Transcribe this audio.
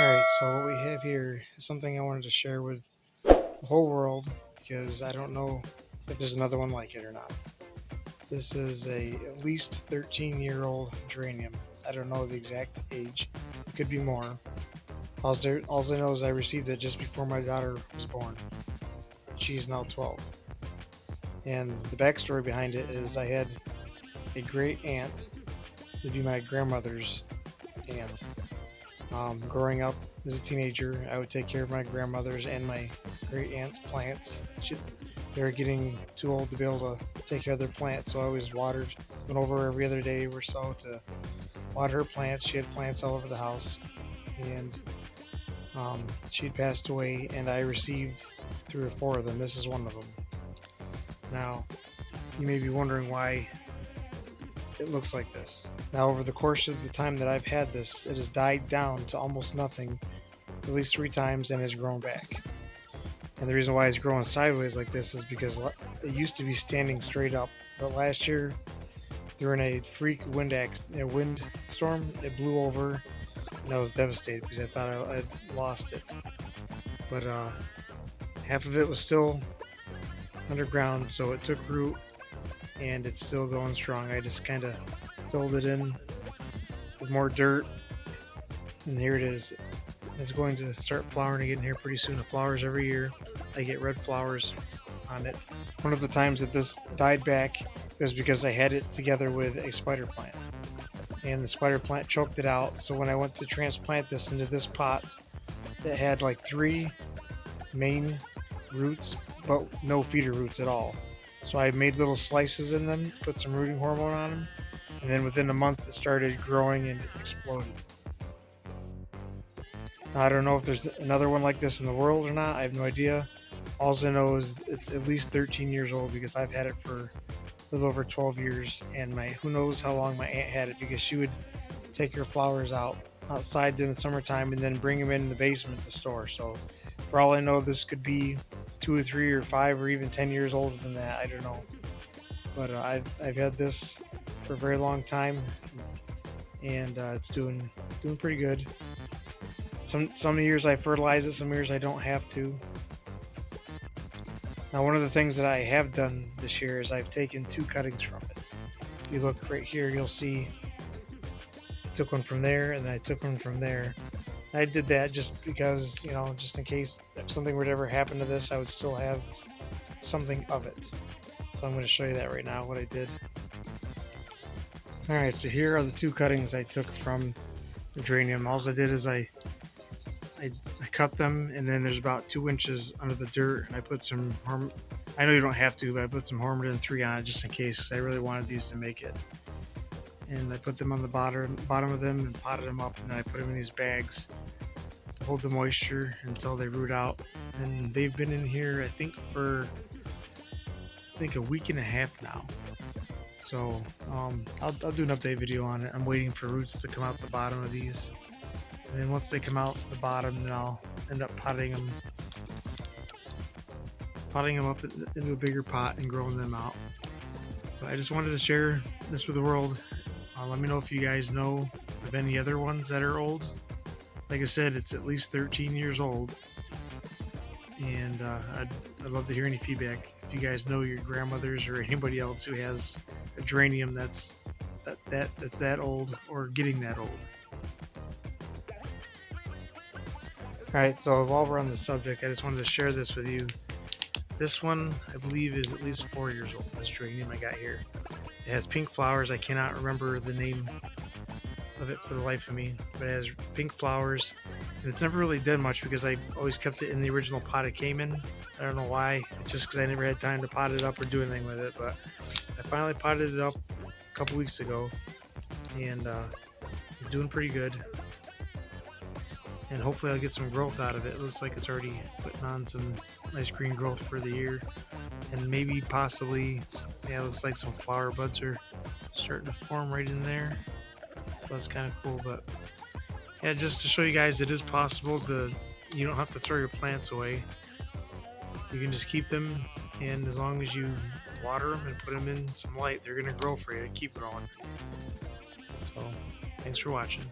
Alright, so what we have here is something I wanted to share with the whole world because I don't know if there's another one like it or not. This is a at least 13-year-old geranium. I don't know the exact age. It could be more. All I know is I received it just before my daughter was born. She is now 12. And the backstory behind it is I had a great aunt to be my grandmother's aunt. Growing up as a teenager, I would take care of my grandmother's and my great aunt's plants. They were getting too old to be able to take care of their plants, so I always went over every other day or so to water her plants. She had plants all over the house, and she had passed away, and I received 3 or 4 of them. This is one of them. Now, you may be wondering why it looks like this. Now, over the course of the time that I've had this, it has died down to almost nothing at least 3 times and has grown back. And the reason why it's growing sideways like this is because it used to be standing straight up, but last year during a freak wind storm, it blew over, and I was devastated because I thought I'd lost it. But half of it was still underground, so it took root and it's still going strong. I just kind of filled it in with more dirt, and here it is. It's going to start flowering again here pretty soon. It flowers every year. I get red flowers on it. One of the times that this died back was because I had it together with a spider plant, and the spider plant choked it out. So when I went to transplant this into this pot, it had like 3 main roots but no feeder roots at all. So I made little slices in them, put some rooting hormone on them, and then within a month it started growing and it exploded. Now, I don't know if there's another one like this in the world or not. I have no idea. All I know is it's at least 13 years old because I've had it for a little over 12 years, and who knows how long my aunt had it, because she would take her flowers outside during the summertime and then bring them in the basement to store. So for all I know, this could be 2 or 3 or 5 or even 10 years older than that. I don't know. But I've had this for a very long time, and it's doing pretty good. Some years I fertilize it, some years I don't have to. Now, one of the things that I have done this year is I've taken 2 cuttings from it. If you look right here, you'll see I took one from there and I took one from there. I did that just because, just in case something would ever happen to this, I would still have something of it. So I'm going to show you that right now, what I did. Alright, so here are the 2 cuttings I took from the geranium. All I did is I cut them, and then there's about 2 inches under the dirt, and I put some I know you don't have to, but I put some Hormone 3 on it just in case, because I really wanted these to make it. And I put them on the bottom of them and potted them up, and then I put them in these bags to hold the moisture until they root out. And they've been in here, I think, for a week and a half now. So I'll do an update video on it. I'm waiting for roots to come out the bottom of these, and then once they come out the bottom, then I'll end up potting them up into a bigger pot and growing them out. But I just wanted to share this with the world. Let me know if you guys know of any other ones that are old. Like I said, it's at least 13 years old, and I'd love to hear any feedback. If you guys know your grandmothers or anybody else who has a geranium that's that old or getting that old. Alright, so while we're on the subject, I just wanted to share this with you. This one, I believe, is at least 4 years old, this geranium I got here. It has pink flowers. I cannot remember the name of it for the life of me, but it has pink flowers, and it's never really done much because I always kept it in the original pot it came in. I don't know why. It's just because I never had time to pot it up or do anything with it, but I finally potted it up a couple weeks ago, and it's doing pretty good. And hopefully I'll get some growth out of it. It looks like it's already putting on some nice green growth for the year, and maybe possibly, yeah, it looks like some flower buds are starting to form right in there, so that's kind of cool. But yeah, just to show you guys, it is possible you don't have to throw your plants away. You can just keep them, and as long as you water them and put them in some light, they're going to grow for you, keep growing. So thanks for watching.